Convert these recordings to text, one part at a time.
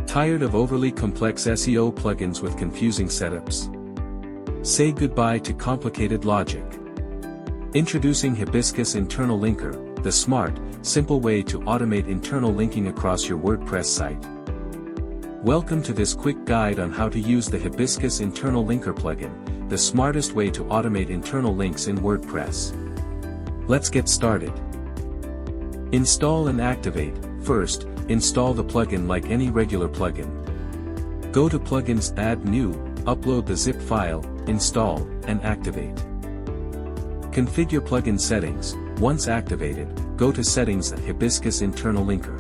Tired of overly complex SEO plugins with confusing setups? Say goodbye to complicated logic. Introducing Hibiscus Internal Linker, the smart, simple way to automate internal linking across your WordPress site. Welcome to this quick guide on how to use the Hibiscus Internal Linker plugin, the smartest way to automate internal links in WordPress. Let's get started. Install and activate. First, install the plugin like any regular plugin. Go to Plugins, Add New, upload the zip file, install, and activate. Configure plugin settings. Once activated, go to Settings at Hibiscus Internal Linker.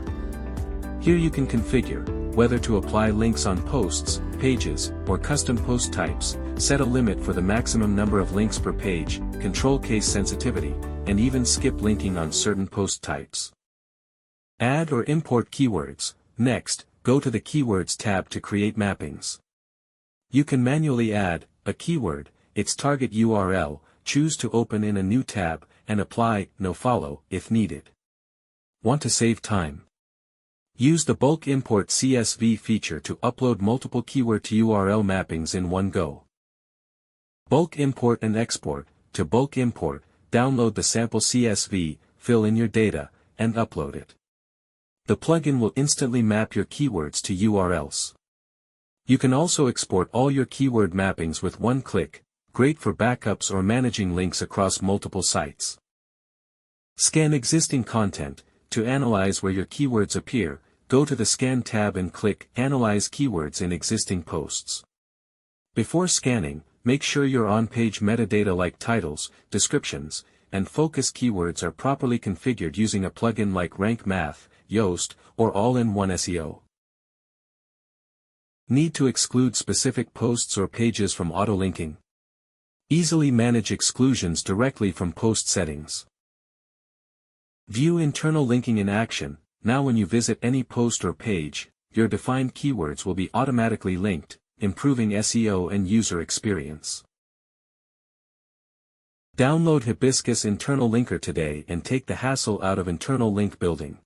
Here you can configure whether to apply links on posts, pages, or custom post types, set a limit for the maximum number of links per page, control case sensitivity, and even skip linking on certain post types. Add or import keywords. Next, go to the Keywords tab to create mappings. You can manually add a keyword, its target URL, choose to open in a new tab, and apply nofollow if needed. Want to save time? Use the bulk import CSV feature to upload multiple keyword to URL mappings in one go. Bulk import and export. To bulk import, download the sample CSV, fill in your data, and upload it. The plugin will instantly map your keywords to URLs. You can also export all your keyword mappings with one click, great for backups or managing links across multiple sites. Scan existing content. To analyze where your keywords appear, go to the Scan tab and click Analyze Keywords in Existing Posts. Before scanning, make sure your on-page metadata like titles, descriptions, and focus keywords are properly configured using a plugin like Rank Math, Yoast, or All-in-One SEO. Need to exclude specific posts or pages from auto-linking? Easily manage exclusions directly from post settings. View internal linking in action. Now when you visit any post or page, your defined keywords will be automatically linked, improving SEO and user experience. Download Hibiscus Internal Linker today and take the hassle out of internal link building.